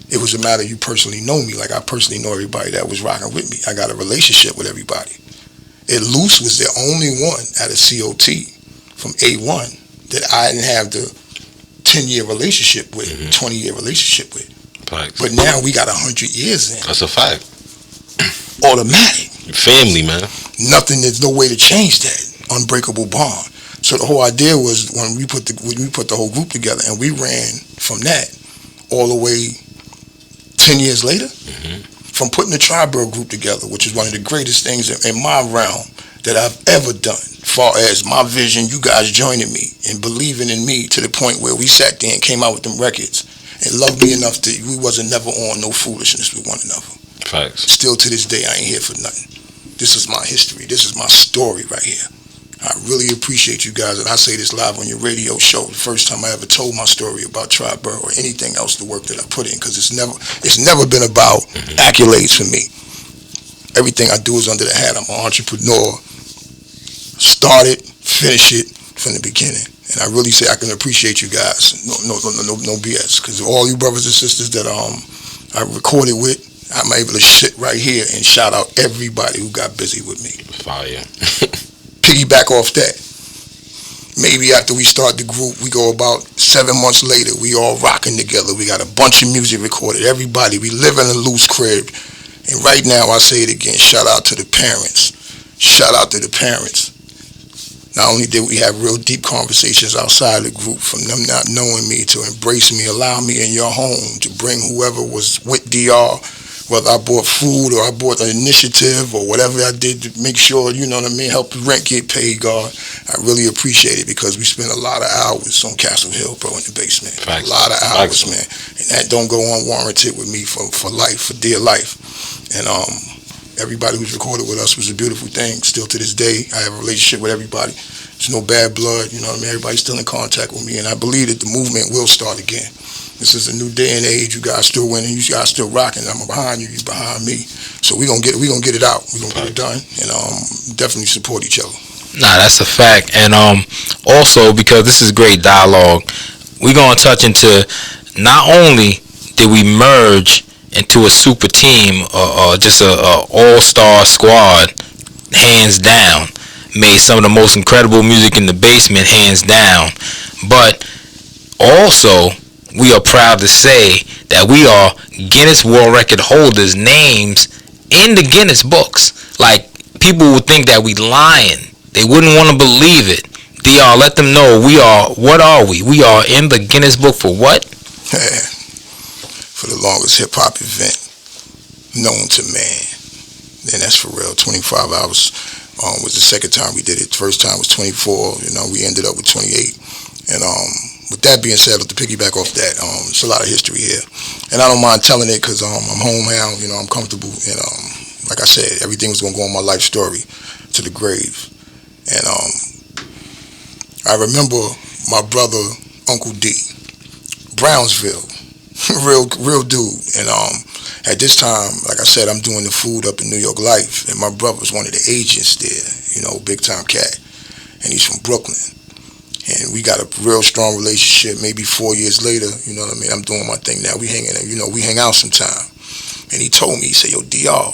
It was a matter you personally know me, like I personally know everybody that was rocking with me. I got a relationship with everybody. Elus was the only one at a COT from A1 that I didn't have the 10-year relationship with, 20-year relationship with. Facts. But now we got 100 years in. That's a fact. Automatic. Family, man. Nothing, there's no way to change that. Unbreakable bond. So the whole idea was when we put the whole group together, and we ran from that all the way 10 years later, from putting the TRIBORO group together, which is one of the greatest things in my realm that I've ever done, far as my vision, you guys joining me and believing in me to the point where we sat there and came out with them records and loved me enough that we wasn't never on no foolishness with one another. Facts. Still to this day, I ain't here for nothing. This is my history. This is my story right here. I really appreciate you guys, and I say this live on your radio show. The first time I ever told my story about TRIBORO or anything else, the work that I put in, because it's never been about accolades for me. Everything I do is under the hat. I'm an entrepreneur. Start it, finish it from the beginning. And I really say I can appreciate you guys. No BS, because all you brothers and sisters that I recorded with, I'm able to sit right here and shout out everybody who got busy with me. Fire. Piggyback off that. Maybe after we start the group, we go about 7 months later, we all rocking together. We got a bunch of music recorded. Everybody, we live in a loose crib. And right now, I say it again, shout out to the parents. Shout out to the parents. Not only did we have real deep conversations outside the group, from them not knowing me to embrace me, allow me in your home, to bring whoever was with DR, whether I bought food or I bought an initiative or whatever I did to make sure, you know what I mean, help the rent get paid, God. I really appreciate it because we spent a lot of hours on Castle Hill, bro, in the basement. Facts. A lot of hours, Facts. man. And that don't go unwarranted with me for life, for dear life. And everybody who's recorded with us was a beautiful thing. Still to this day, I have a relationship with everybody. There's no bad blood, you know what I mean? Everybody's still in contact with me, and I believe that the movement will start again. This is a new day and age. You guys still winning. You guys still rocking. I'm behind you. You behind me. So we gonna get it out. We gonna get it done, and definitely support each other. Nah, that's a fact. And also, because this is great dialogue, we're gonna touch into not only did we merge into a super team or just a all-star squad, hands down, made some of the most incredible music in the basement, hands down, but also we are proud to say that we are Guinness World Record holders, names in the Guinness books. Like, people would think that we lying. They wouldn't want to believe it. DR, let them know what are we? We are in the Guinness book for what? For the longest hip-hop event known to man. And that's for real. 25 hours was the second time we did it. The first time was 24. You know, we ended up with 28. And with that being said, to piggyback off that, it's a lot of history here, and I don't mind telling it because I'm homebound. You know, I'm comfortable, and like I said, everything was gonna go on my life story to the grave. And I remember my brother Uncle D, Brownsville, real dude. And at this time, like I said, I'm doing the food up in New York Life, and my brother was one of the agents there. You know, big time cat, and he's from Brooklyn. And we got a real strong relationship. Maybe 4 years later, you know what I mean, I'm doing my thing now. We hang out sometime. And he told me, he said, yo, DR,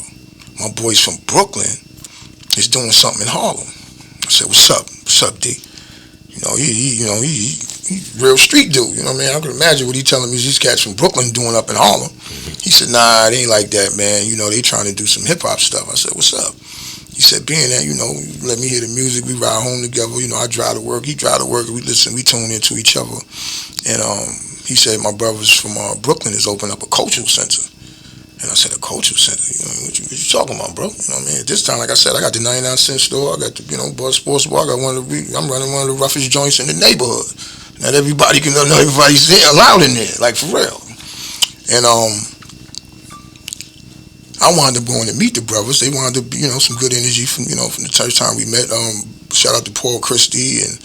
my boy's from Brooklyn is doing something in Harlem. I said, what's up? What's up, D? You know, he real street dude. You know what I mean? I can imagine what he telling me these cats from Brooklyn doing up in Harlem. He said, nah, it ain't like that, man. You know, they trying to do some hip-hop stuff. I said, what's up? He said, being that, you know, let me hear the music, we ride home together, you know, I drive to work, he drive to work, we listen, we tune into each other. And he said, my brothers from Brooklyn has opened up a cultural center. And I said, a cultural center? You know, what you talking about, bro? You know what I mean? At this time, like I said, I got the 99-cent store, I got the, you know, Buzz Sports Bar, I'm running one of the roughest joints in the neighborhood. Not everybody can know everybody's allowed in there, like for real. And I wound up going to meet the brothers. They wound up, you know, some good energy from the first time we met. Shout out to Paul Christie and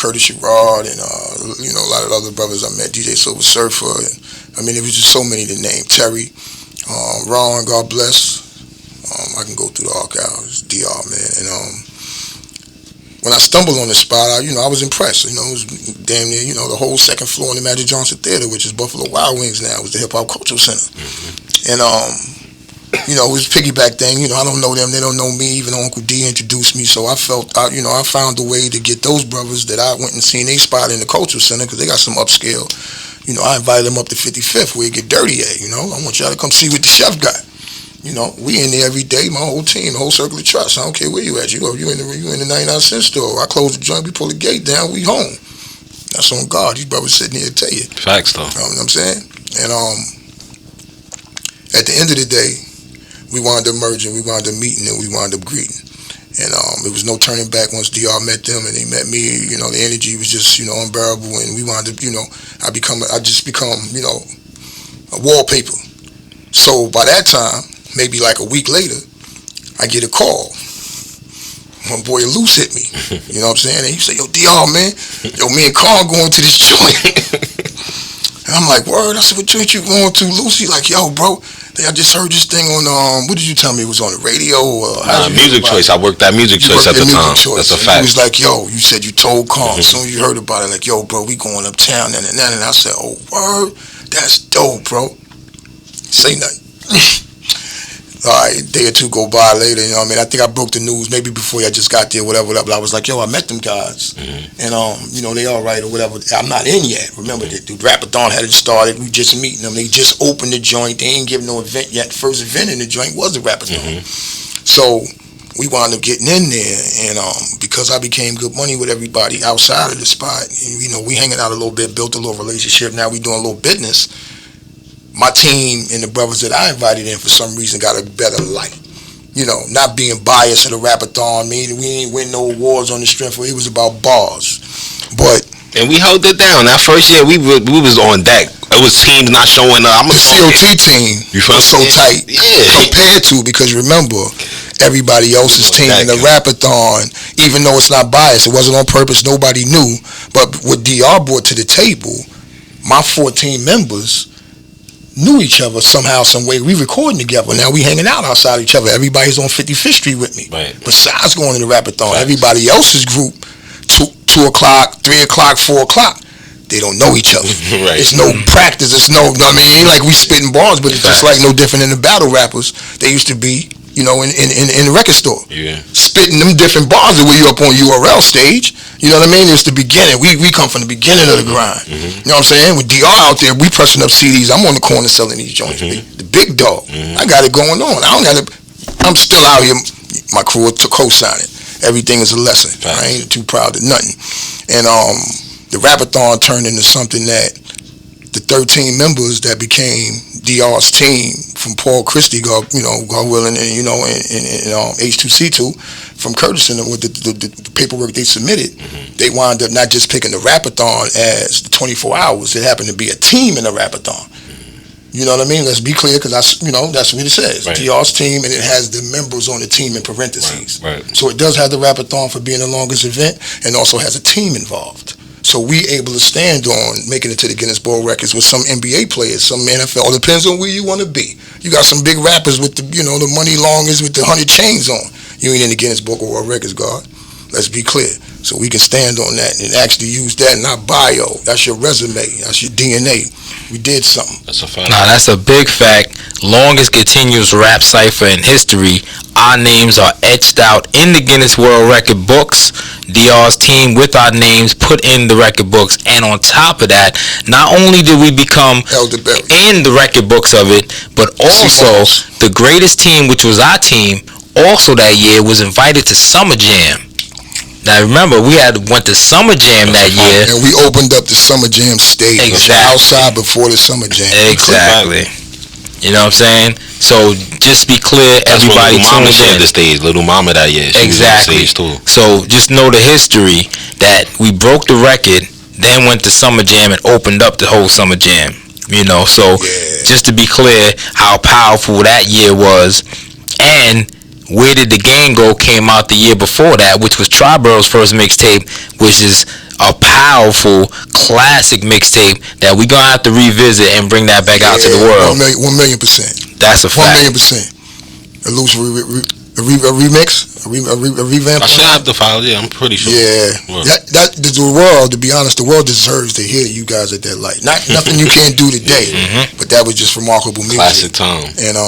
Curtis Sherrod and you know, a lot of other brothers I met. DJ Silver Surfer. And, I mean, it was just so many to name. Terry, Ron, God bless. I can go through the archives. DR, man. And when I stumbled on the spot, I was impressed. You know, it was damn near, you know, the whole second floor in the Magic Johnson Theater, which is Buffalo Wild Wings now, was the Hip Hop Cultural Center. And you know, it was a piggyback thing. You know, I don't know them, they don't know me. Even Uncle D introduced me, so I felt, I found a way to get those brothers that I went and seen they spot in the Cultural Center, because they got some upscale. You know, I invited them up to 55th where it get dirty at. You know, I want y'all to come see what the chef got. You know, we in there every day, my whole team, the whole circle of trust. I don't care where you at. You in the 99-cent store. I close the joint, we pull the gate down, we home. That's on God. These brothers sitting here to tell you. Facts, though. You know what I'm saying? And at the end of the day, we wound up merging, we wound up meeting, and we wound up greeting. And it was no turning back once DR met them and they met me. You know, the energy was just, you know, unbearable, and we wound up, you know, I just become, you know, a wallpaper. So by that time, maybe like a week later, I get a call. My boy Elus hit me. You know what I'm saying? And he said, yo, DR, man, yo, me and Conn going to this joint. And I'm like, word? I said, what joint you going to, Lucy? Like, yo, bro, I just heard this thing on, what did you tell me? It was on the radio? Music Choice. I worked at Music Choice at the time. That's a fact. He was like, yo, you said you told Conn. As soon as you heard about it, like, yo, bro, we going uptown. And I said, oh, word? That's dope, bro. Say nothing. All right, a day or two go by later, you know what I mean? I think I broke the news maybe before I just got there, whatever. But I was like, yo, I met them guys. And, you know, they all right or whatever. I'm not in yet. Remember, the Rapathon hadn't started. We just meeting them. They just opened the joint. They ain't giving no event yet. The first event in the joint was the Rapathon. So we wound up getting in there. And because I became good money with everybody outside of the spot, and, you know, we hanging out a little bit, built a little relationship. Now we doing a little business. My team and the brothers that I invited in for some reason got a better light. You know, not being biased at a Rapathon. We ain't win no awards on the strength of it. It was about bars. But and we held it down. That first year, we was on deck. It was teams not showing up. The COT team was so tight compared to, because remember, everybody else's team in the Rapathon, even though it's not biased, it wasn't on purpose, nobody knew. But what DR brought to the table, my 14 members knew each other somehow, some way. We recording together. Now we hanging out outside each other. Everybody's on 55th Street with me. Right. Besides going to the Rapathon, everybody else's group, 2 o'clock, 3 o'clock, 4 o'clock, they don't know each other. Right. It's no practice. It's no, I mean, it ain't like we spitting bars, but it's just like no different than the battle rappers they used to be, you know, in the record store. Yeah. Spitting them different bars that we up on URL stage. You know what I mean? It's the beginning. We come from the beginning of the grind. You know what I'm saying? With DR out there, we pressing up CDs. I'm on the corner selling these joints. The big dog. I got it going on. I'm still out here. My crew to co-sign it. Everything is a lesson. I ain't too proud of nothing. And the Rapathon turned into something that the 13 members that became DR's team, from Paul Christie, God willing, and you know, and H2C2 from Curtiston, with the paperwork they submitted, they wound up not just picking the Rapathon as the 24 hours. It happened to be a team in the Rapathon. You know what I mean? Let's be clear, because that's what it says. Right. DR's team, and it has the members on the team in parentheses. Right. So it does have the Rapathon for being the longest event, and also has a team involved. So we able to stand on making it to the Guinness World Records with some NBA players, some NFL. It depends on where you want to be. You got some big rappers with the money longest with the 100 chains on. You ain't in the Guinness Book of World Records, God. Let's be clear. So we can stand on that and actually use that in our bio. That's your resume. That's your DNA. We did something. That's a fact. Nah, that's a big fact. Longest continuous rap cipher in history. Our names are etched out in the Guinness World Record books. DR's team with our names put in the record books. And on top of that, not only did we become in the record books of it, but also the greatest team, which was our team, also that year was invited to Summer Jam. Now remember, we went to Summer Jam that year, and we opened up the Summer Jam stage. Exactly. Outside before the Summer Jam. Exactly. You know what I'm saying? So just be clear, that's everybody tuned in. The stage, Little Mama that year. She exactly. Was on stage too. So just know the history that we broke the record, then went to Summer Jam and opened up the whole Summer Jam. You know, so just to be clear, how powerful that year was, and Where Did the Game Go came out the year before that, which was TRIBORO's first mixtape, which is a powerful, classic mixtape that we're going to have to revisit and bring that back out to the world. 1,000,000%. That's a fact. 1,000,000%. A loose remix? A revamp? I should have the file, yeah, I'm pretty sure. Yeah. The world, to be honest, the world deserves to hear you guys at that light. Nothing you can't do today, but that was just remarkable music. Classic time. And,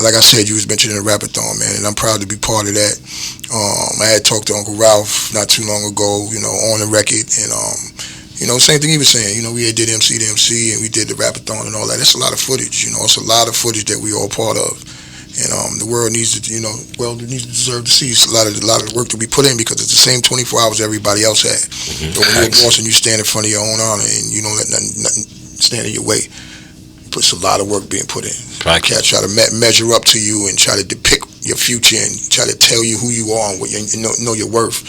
like I said, you was mentioning the Rapathon, man, and I'm proud to be part of that. I had talked to Uncle Ralph not too long ago, on the record, and same thing he was saying. We had did Emcee to Emcee, and we did the Rapathon and all that. It's a lot of footage, it's a lot of footage that we all part of, and the world needs to, it needs to deserve to see. It's a lot of the work that we put in, because it's the same 24 hours everybody else had. So when you're a boss and you stand in front of your own honor and you don't let nothing stand in your way, it's a lot of work being put in. Cats try to measure up to you and try to depict your future and try to tell you who you are and what know your worth.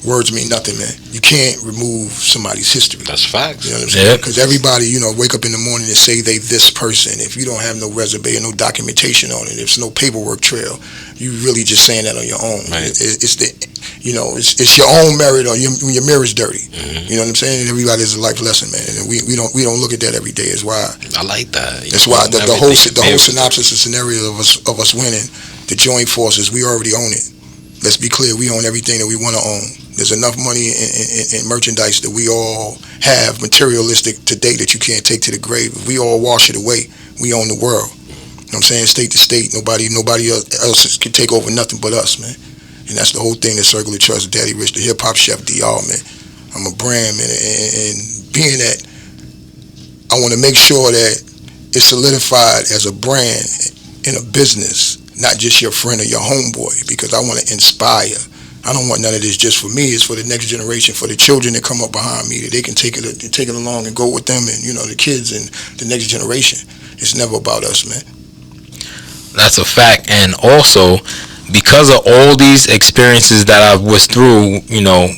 Words mean nothing, man. You can't remove somebody's history. That's facts. You know what I'm saying? Because everybody, wake up in the morning and say they this person. If you don't have no resume or no documentation on it, if there's no paperwork trail, you really just saying that on your own. Right. It's your own merit, or your mirror's dirty. You know what I'm saying? And everybody is a life lesson, man. And we don't look at that every day. It's why I like that. That's why the whole synopsis and scenario of us winning, the joint forces, we already own it. Let's be clear, we own everything that we want to own. There's enough money in merchandise that we all have materialistic today that you can't take to the grave. If we all wash it away, we own the world. know what I'm saying? State to state. Nobody else can take over nothing but us, man. And that's the whole thing, the circle of trust. Daddy Rich, the hip-hop chef, DR, man. I'm a brand, man. And being that, I want to make sure that it's solidified as a brand in a business, not just your friend or your homeboy, because I want to inspire. I don't want none of this just for me. It's for the next generation, for the children that come up behind me, that they can take it along and go with them, and the kids and the next generation. It's never about us, man. That's a fact. And also, because of all these experiences that I was through,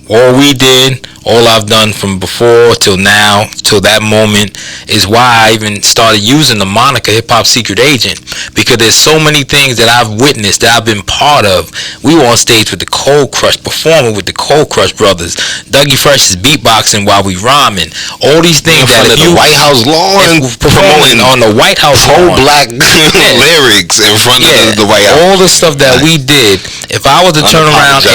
all we did, all I've done from before till now, till that moment, is why I even started using the moniker Hip Hop Secret Agent, because there's so many things that I've witnessed, that I've been part of. We were on stage with the Cold Crush, performing with the Cold Crush brothers. Dougie Fresh is beatboxing while we rhyming. All these things that the White House lawn, performing on the White House lawn, black lyrics in front of the White House. All the stuff that we did. If I was to turn around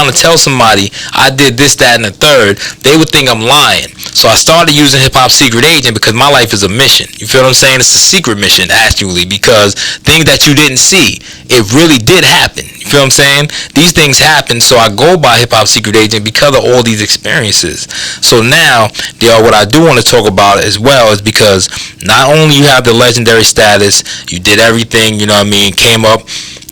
and tell somebody, I did this, that, and the third, they would think I'm lying. So I started using Hip Hop Secret Agent because my life is a mission. You feel what I'm saying? It's a secret mission, actually, because things that you didn't see, it really did happen. You feel what I'm saying? These things happen, so I go by Hip Hop Secret Agent because of all these experiences. So now, what I do want to talk about as well is because not only you have the legendary status, you did everything, came up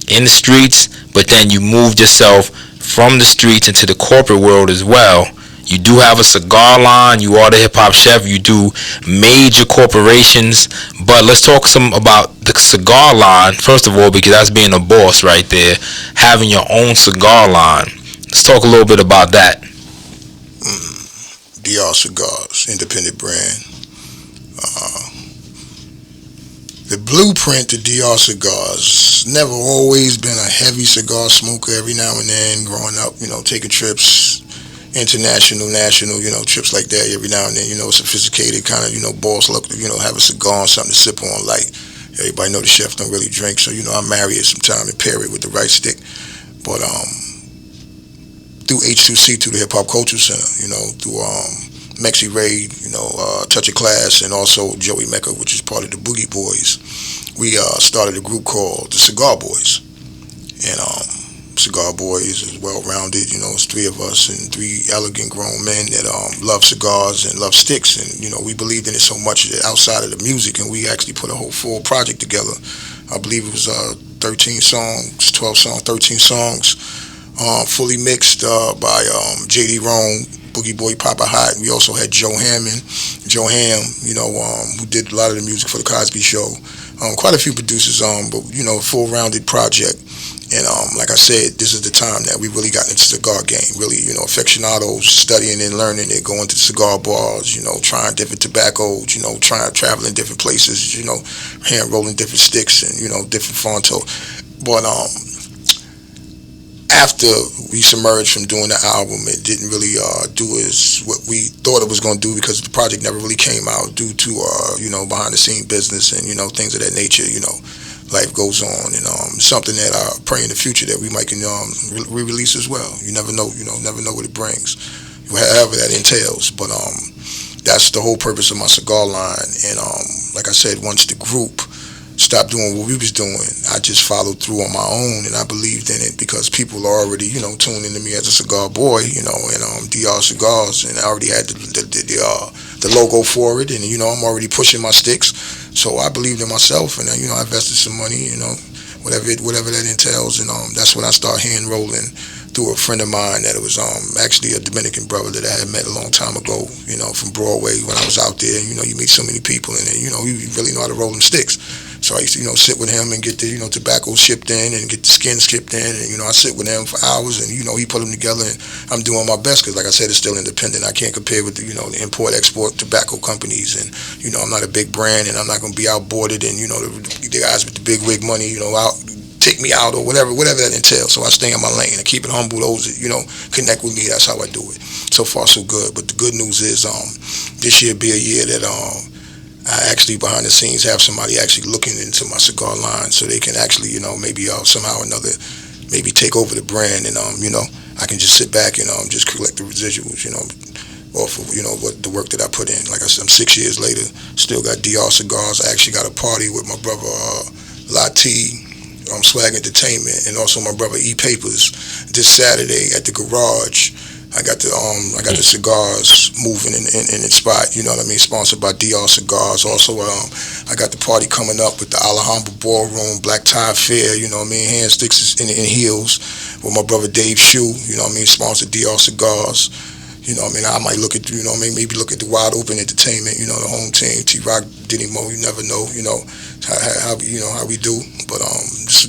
in the streets, but then you moved yourself from the streets into the corporate world as well. You do have a cigar line. You are the hip-hop chef. You do major corporations. But let's talk some about the cigar line, first of all, because that's being a boss right there, having your own cigar line. Let's talk a little bit about that. DR Cigars, independent brand. The blueprint to DR Cigars, never always been a heavy cigar smoker. Every now and then, growing up, taking trips, international, national, trips like that. Every now and then, sophisticated kind of, boss look, have a cigar and something to sip on light. Everybody know the chef don't really drink, so, I marry it sometime and pair it with the right stick. But through H2C, through the Hip Hop Culture Center, through Emcee Ray, Touch of Class, and also Joey Mecca, which is part of the Boogie Boys. We started a group called the Cigar Boys. And Cigar Boys is well-rounded, it's three of us and three elegant grown men that love cigars and love sticks. And, we believed in it so much that outside of the music, and we actually put a whole full project together. I believe it was 13 songs, fully mixed by J.D. Rome, Boogie Boy, Papa Hot. We also had Joe Ham, who did a lot of the music for the Cosby Show. Quite a few producers, but full-rounded project. And like I said, this is the time that we really got into the cigar game. Really, aficionados studying and learning it, going to cigar bars, trying different tobaccos, traveling different places, hand rolling different sticks and different Fonto. But after we submerged from doing the album, it didn't really do as what we thought it was going to do, because the project never really came out due to behind the scene business and things of that nature. Life goes on, and something that I pray in the future that we might can re-release as well. You never know, never know what it brings, however that entails. But that's the whole purpose of my cigar line. And like I said, once the group stopped doing what we was doing, I just followed through on my own, and I believed in it because people are already, tuned into me as a cigar boy, and DR Cigars, and I already had the logo for it, and I'm already pushing my sticks, so I believed in myself, and I invested some money, whatever that entails, and that's when I started hand rolling through a friend of mine that it was actually a Dominican brother that I had met a long time ago, from Broadway when I was out there. You meet so many people, and then, you really know how to roll them sticks. So I used to, sit with him and get the, tobacco shipped in and get the skin shipped in, and, I sit with him for hours, and, he put them together, and I'm doing my best because, like I said, it's still independent. I can't compare with the, the import-export tobacco companies, and, I'm not a big brand, and I'm not going to be outboarded, and, the guys with the big wig money, out take me out or whatever that entails. So I stay in my lane and keep it humble. Those that, connect with me, that's how I do it. So far, so good. But the good news is this year be a year that I actually behind the scenes have somebody actually looking into my cigar line so they can actually, maybe somehow or another maybe take over the brand, and, I can just sit back and just collect the residuals, off of, what the work that I put in. Like I said, I'm 6 years later, still got DR Cigars. I actually got a party with my brother Lati, Swag Entertainment, and also my brother E Papers this Saturday at the garage. I got the cigars moving in its spot, you know what I mean, sponsored by DR Cigars. Also, I got the party coming up with the Alhambra Ballroom, Black Tie Fair, you know what I mean, hand sticks in heels with my brother Dave Shoe, you know what I mean, sponsored DR Cigars. You know what I mean, I might look at, maybe look at the Wide Open Entertainment, the home team, T-Rock, Diddy Mo, you never know, how we do. But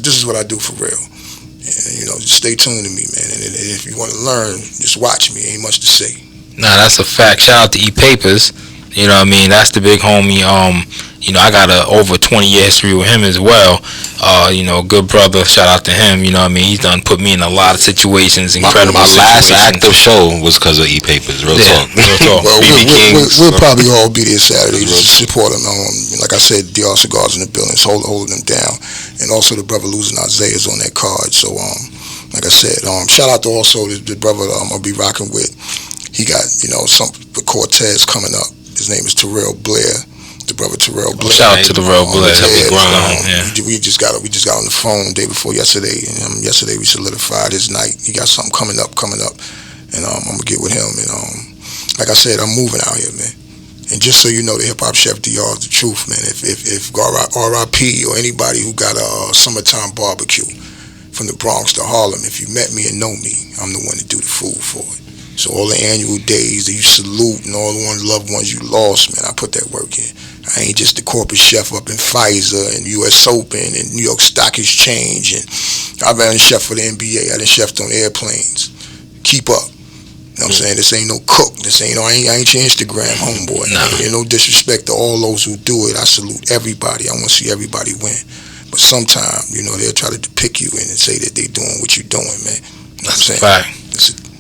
this is what I do for real. And, just stay tuned to me, man. And if you want to learn, just watch me. Ain't much to say. Nah, that's a fact. Shout out to E Papers. You know what I mean? That's the big homie. I got a over 20-year history with him as well. Good brother. Shout out to him. You know what I mean? He's done put me in a lot of situations. Incredible my last situations. active show was because of E Papers. Real talk. Real talk. Well, we'll probably all be there Saturday to support him. Like I said, DR Cigars in the building, holding them down, and also the brother Losing Isaiah is on that card. So, like I said, shout out to also the brother I'll be rocking with. He got some Cortez coming up. His name is Terrell Blair. The brother Terrell Blair. Shout out to Terrell Blair. We just got on the phone day before yesterday, and yesterday we solidified his night. He got something coming up, and I'm gonna get with him. And like I said, I'm moving out here, man. And just so you know, the hip hop chef DR is the truth, man. If RIP or anybody who got a summertime barbecue from the Bronx to Harlem, if you met me and know me, I'm the one to do the food for it. So all the annual days that you salute and all the loved ones you lost, man, I put that work in. I ain't just the corporate chef up in Pfizer and U.S. Open and New York Stock Exchange. And I've been a chef for the NBA. I done chefed on airplanes. Keep up. You know what I'm saying? This ain't no cook. I ain't your Instagram homeboy. Nah. Ain't no disrespect to all those who do it. I salute everybody. I want to see everybody win. But sometimes, they'll try to depict you and say that they doing what you doing, man. You know what I'm saying? Fact.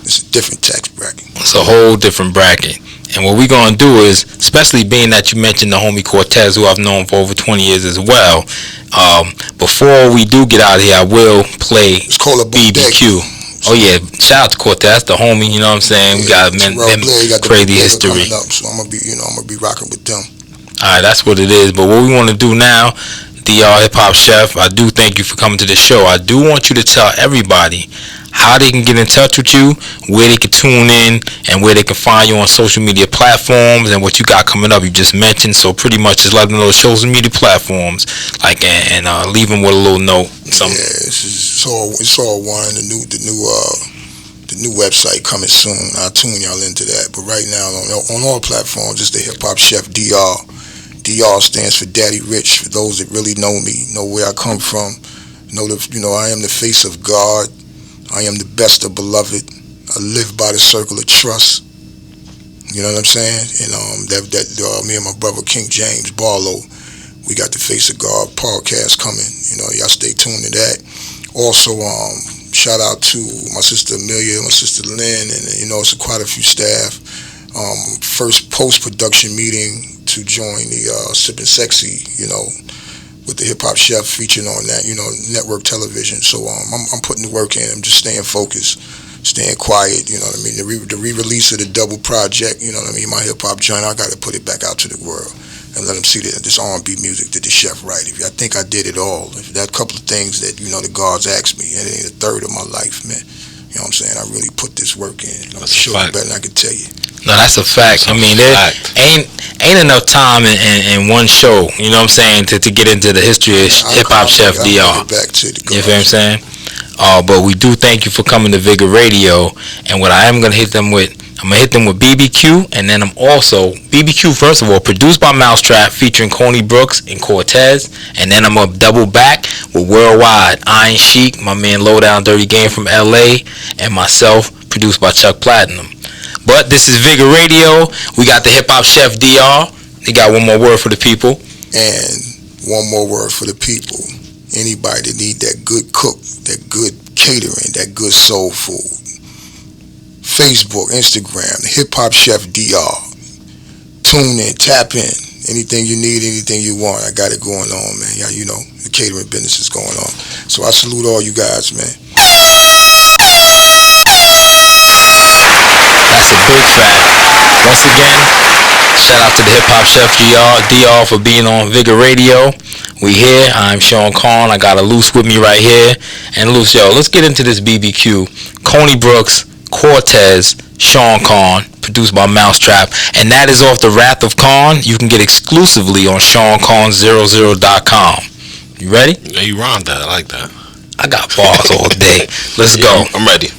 It's a different tax bracket. It's a whole different bracket. And what we're going to do is, especially being that you mentioned the homie Cortez, who I've known for over 20 years as well, before we do get out of here, I will play BBQ. Oh, yeah. Shout out to Cortez, the homie, you know what I'm saying? Yeah, we got crazy history. Up, so I'm going to be rocking with them. All right, that's what it is. But what we want to do now, DR Hip Hop Chef, I do thank you for coming to the show. I do want you to tell everybody how they can get in touch with you, where they can tune in, and where they can find you on social media platforms, and what you got coming up. You just mentioned, so pretty much just let them know social media platforms, and leave them with a little note. Something. Yeah, it's all one. The new website coming soon. I'll tune y'all into that. But right now on all platforms, it's the Hip Hop Chef DR. DR stands for Daddy Rich. For those that really know me, know where I come from, know that I am the face of God. I am the best of beloved. I live by the circle of trust. You know what I'm saying? And me and my brother King James Barlow, we got the Face of God podcast coming. Y'all stay tuned to that. Also, shout out to my sister Amelia, my sister Lynn, and it's quite a few staff. First post-production meeting to join the Sippin' Sexy, with the Hip Hop Chef featuring on that, network television. So I'm putting the work in. I'm just staying focused, staying quiet. You know what I mean? The re-release of the double project. You know what I mean? My hip hop joint. I got to put it back out to the world and let them see that this R&B music that the chef write. I think I did it all. If that couple of things that the gods asked me, it ain't a third of my life, man. You know what I'm saying? I really put this work in. I'm sure better than I can tell you. No, that's a fact. I mean, there ain't enough time in one show, you know what I'm saying, to get into the history of Hip Hop Chef DR. You feel what I'm saying? But we do thank you for coming to VIGGA Radio. And what I am going to hit them with, I'm going to hit them with BBQ. And then I'm also, BBQ, first of all, produced by Mousetrap, featuring Coney Brooks and Cortez. And then I'm going to double back with Worldwide, Iron Sheik, my man Lowdown Dirty Game from LA, and myself, produced by Chuck Platinum. But this is VIGGA Radio. We got the Hip Hop Chef DR. They got one more word for the people. And one more word for the people. Anybody that need that good cook, that good catering, that good soul food. Facebook, Instagram, the Hip Hop Chef DR. Tune in, tap in. Anything you need, anything you want, I got it going on, man. Yeah, the catering business is going on. So I salute all you guys, man. That's a big fact. Once again, shout out to the hip hop chef DR for being on VIGGA Radio. We here. I'm Sean Conn. I got Elus with me right here. And Elus, yo, let's get into this BBQ. Coney Brooks, Cortez, Sean Conn, produced by Mousetrap, and that is off the Wrath of Conn. You can get exclusively on SeanConn00.com. You ready? Yeah, you rhymed that. I like that. I got bars all day. Let's go. I'm ready.